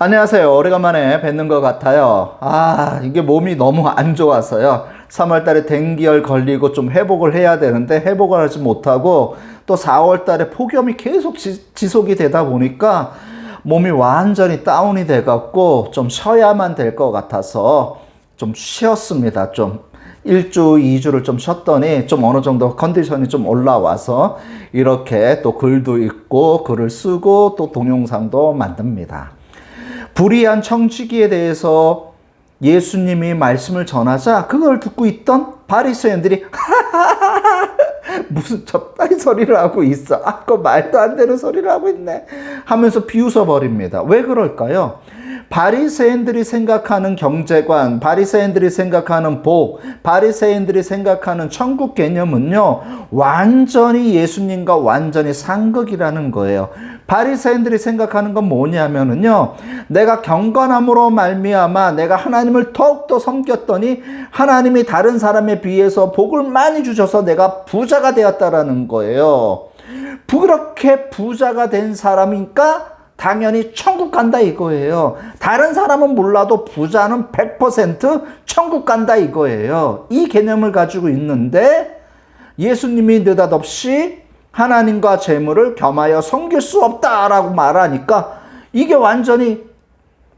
안녕하세요. 오래간만에 뵙는 것 같아요. 이게 몸이 너무 안 좋아서요. 3월 달에 댕기열 걸리고 좀 회복을 해야 되는데 회복을 하지 못하고 또 4월 달에 폭염이 계속 지속이 되다 보니까 몸이 완전히 다운이 돼 갖고 좀 쉬어야만 될 것 같아서 좀 쉬었습니다. 좀 1주, 2주를 좀 쉬었더니 좀 어느 정도 컨디션이 좀 올라와서 이렇게 또 글도 읽고 글을 쓰고 또 동영상도 만듭니다. 불의한 청지기에 대해서 예수님이 말씀을 전하자 그걸 듣고 있던 바리새인들이 무슨 저 소리를 하고 있어. 그 말도 안 되는 소리를 하고 있네 하면서 비웃어 버립니다. 왜 그럴까요? 바리새인들이 생각하는 경제관, 바리새인들이 생각하는 복, 바리새인들이 생각하는 천국 개념은요, 완전히 예수님과 완전히 상극이라는 거예요. 바리새인들이 생각하는 건 뭐냐면은요, 내가 경건함으로 말미암아 내가 하나님을 더욱더 섬겼더니 하나님이 다른 사람에 비해서 복을 많이 주셔서 내가 부자가 되었다라는 거예요. 그렇게 부자가 된 사람이니까 당연히 천국 간다 이거예요. 다른 사람은 몰라도 부자는 100% 천국 간다 이거예요. 이 개념을 가지고 있는데 예수님이 느닷없이 하나님과 재물을 겸하여 섬길 수 없다라고 말하니까 이게 완전히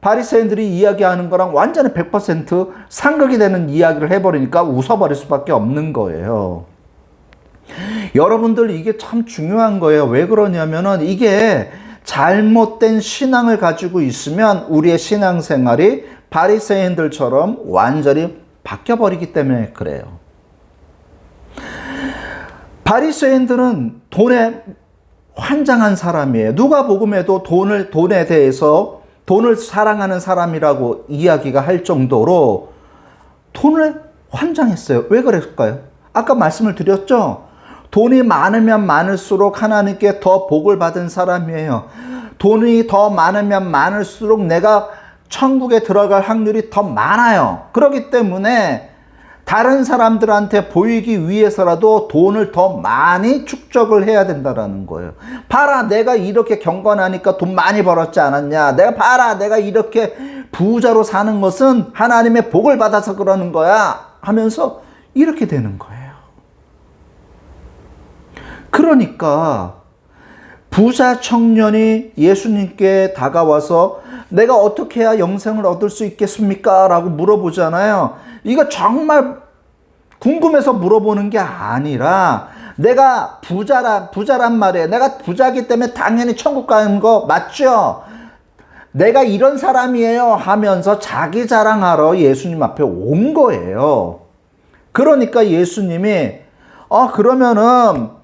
바리새인들이 이야기하는 거랑 완전히 100% 상극이 되는 이야기를 해버리니까 웃어버릴 수밖에 없는 거예요. 여러분들 이게 참 중요한 거예요. 왜 그러냐면은 이게 잘못된 신앙을 가지고 있으면 우리의 신앙생활이 바리새인들처럼 완전히 바뀌어버리기 때문에 그래요. 바리새인들은 돈에 환장한 사람이에요. 누가복음에도 돈에 대해서 돈을 사랑하는 사람이라고 이야기가 할 정도로 돈에 환장했어요. 왜 그랬을까요? 아까 말씀을 드렸죠? 돈이 많으면 많을수록 하나님께 더 복을 받은 사람이에요. 돈이 더 많으면 많을수록 내가 천국에 들어갈 확률이 더 많아요. 그렇기 때문에 다른 사람들한테 보이기 위해서라도 돈을 더 많이 축적을 해야 된다는 거예요. 봐라, 내가 이렇게 경건하니까 돈 많이 벌었지 않았냐. 내가 이렇게 부자로 사는 것은 하나님의 복을 받아서 그러는 거야 하면서 이렇게 되는 거예요. 그러니까 부자 청년이 예수님께 다가와서 내가 어떻게 해야 영생을 얻을 수 있겠습니까? 라고 물어보잖아요. 이거 정말 궁금해서 물어보는 게 아니라 내가 부자란 말이에요. 내가 부자기 때문에 당연히 천국 가는 거 맞죠? 내가 이런 사람이에요 하면서 자기 자랑하러 예수님 앞에 온 거예요. 그러니까 예수님이 그러면은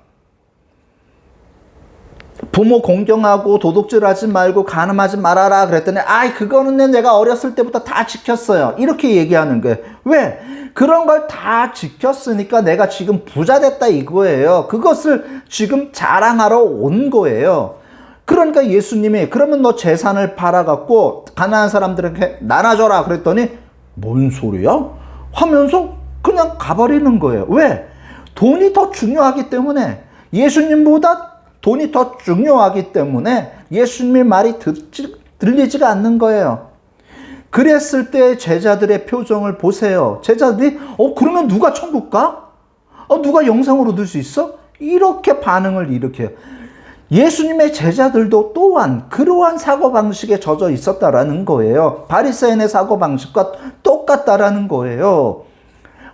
부모 공경하고 도둑질하지 말고 간음하지 말아라 그랬더니 그거는 내가 어렸을 때부터 다 지켰어요. 이렇게 얘기하는 거예요. 왜? 그런 걸 다 지켰으니까 내가 지금 부자 됐다 이거예요. 그것을 지금 자랑하러 온 거예요. 그러니까 예수님이 그러면 너 재산을 팔아갖고 가난한 사람들에게 나눠줘라 그랬더니 뭔 소리야? 하면서 그냥 가버리는 거예요. 왜? 돈이 더 중요하기 때문에 예수님보다 돈이 더 중요하기 때문에 예수님의 말이 들리지가 않는 거예요. 그랬을 때 제자들의 표정을 보세요. 제자들이 그러면 누가 천국 가? 누가 영생을 얻을 수 있어? 이렇게 반응을 일으켜요. 예수님의 제자들도 또한 그러한 사고방식에 젖어 있었다라는 거예요. 바리새인의 사고방식과 똑같다라는 거예요.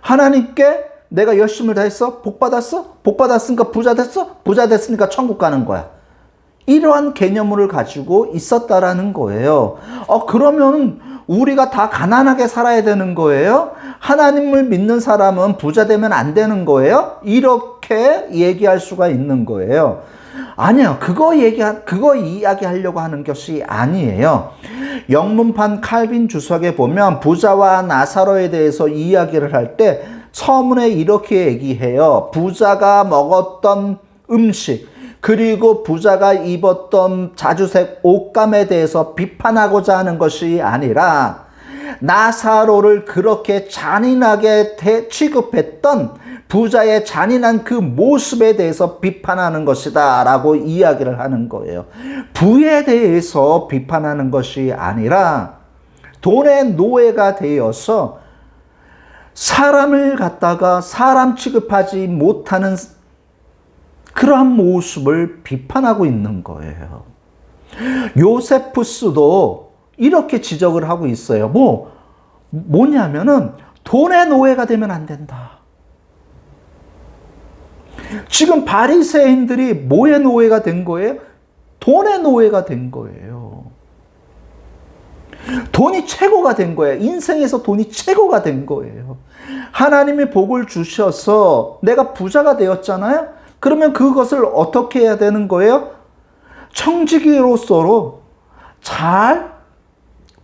하나님께 내가 열심을 다했어? 복 받았어? 복 받았으니까 부자 됐어? 부자 됐으니까 천국 가는 거야. 이러한 개념을 가지고 있었다라는 거예요. 그러면 우리가 다 가난하게 살아야 되는 거예요? 하나님을 믿는 사람은 부자 되면 안 되는 거예요? 이렇게 얘기할 수가 있는 거예요. 아니요. 그거 이야기하려고 하는 것이 아니에요. 영문판 칼빈 주석에 보면 부자와 나사로에 대해서 이야기를 할 때 서문에 이렇게 얘기해요. 부자가 먹었던 음식, 그리고 부자가 입었던 자주색 옷감에 대해서 비판하고자 하는 것이 아니라 나사로를 그렇게 잔인하게 취급했던 부자의 잔인한 그 모습에 대해서 비판하는 것이다 라고 이야기를 하는 거예요. 부에 대해서 비판하는 것이 아니라 돈의 노예가 되어서 사람을 갖다가 사람 취급하지 못하는 그러한 모습을 비판하고 있는 거예요. 요세푸스도 이렇게 지적을 하고 있어요. 뭐냐면은 돈의 노예가 되면 안 된다. 지금 바리새인들이 뭐의 노예가 된 거예요? 돈의 노예가 된 거예요. 돈이 최고가 된 거예요. 인생에서 돈이 최고가 된 거예요. 하나님이 복을 주셔서 내가 부자가 되었잖아요. 그러면 그것을 어떻게 해야 되는 거예요? 청지기로서 잘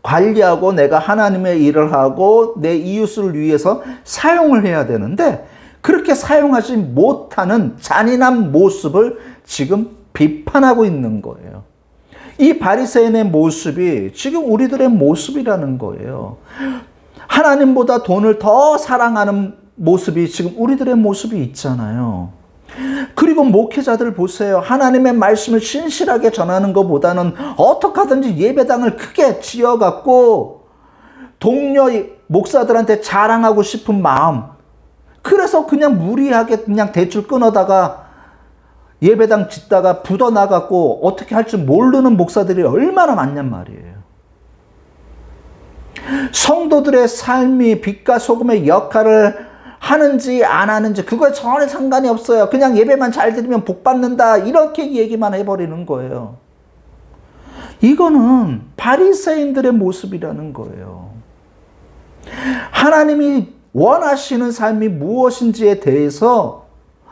관리하고 내가 하나님의 일을 하고 내 이웃을 위해서 사용을 해야 되는데 그렇게 사용하지 못하는 잔인한 모습을 지금 비판하고 있는 거예요. 이 바리새인의 모습이 지금 우리들의 모습이라는 거예요. 하나님보다 돈을 더 사랑하는 모습이 지금 우리들의 모습이 있잖아요. 그리고 목회자들 보세요. 하나님의 말씀을 신실하게 전하는 것보다는 어떻게 하든지 예배당을 크게 지어갖고 동료 목사들한테 자랑하고 싶은 마음, 그래서 그냥 무리하게 그냥 대출 끊어다가 예배당 짓다가 굳어나갖고 어떻게 할 줄 모르는 목사들이 얼마나 많냔 말이에요. 성도들의 삶이 빛과 소금의 역할을 하는지 안 하는지 그거에 전혀 상관이 없어요. 그냥 예배만 잘 드리면 복 받는다 이렇게 얘기만 해버리는 거예요. 이거는 바리새인들의 모습이라는 거예요. 하나님이 원하시는 삶이 무엇인지에 대해서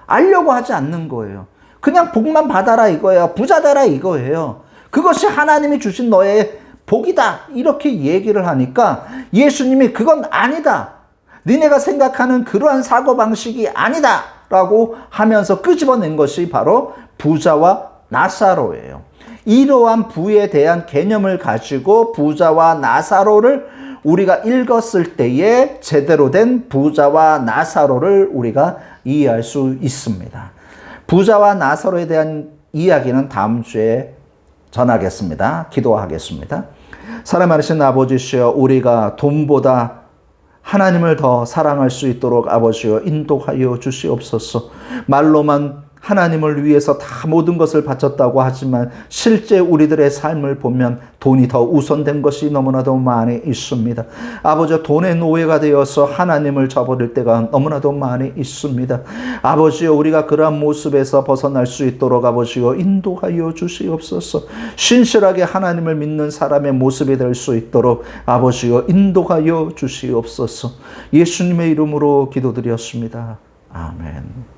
알려고 하지 않는 거예요. 그냥 복만 받아라 이거예요. 부자 되라 이거예요. 그것이 하나님이 주신 너의 복이다 이렇게 얘기를 하니까 예수님이 그건 아니다. 니네가 생각하는 그러한 사고방식이 아니다 라고 하면서 끄집어낸 것이 바로 부자와 나사로예요. 이러한 부에 대한 개념을 가지고 부자와 나사로를 우리가 읽었을 때에 제대로 된 부자와 나사로를 우리가 이해할 수 있습니다. 부자와 나사로에 대한 이야기는 다음 주에 전하겠습니다. 기도하겠습니다. 사랑 많으신 아버지시여, 우리가 돈보다 하나님을 더 사랑할 수 있도록 아버지여 인도하여 주시옵소서. 말로만 하나님을 위해서 다 모든 것을 바쳤다고 하지만 실제 우리들의 삶을 보면 돈이 더 우선된 것이 너무나도 많이 있습니다. 아버지, 돈의 노예가 되어서 하나님을 저버릴 때가 너무나도 많이 있습니다. 아버지여, 우리가 그러한 모습에서 벗어날 수 있도록 아버지여 인도하여 주시옵소서. 신실하게 하나님을 믿는 사람의 모습이 될 수 있도록 아버지여 인도하여 주시옵소서. 예수님의 이름으로 기도드렸습니다. 아멘.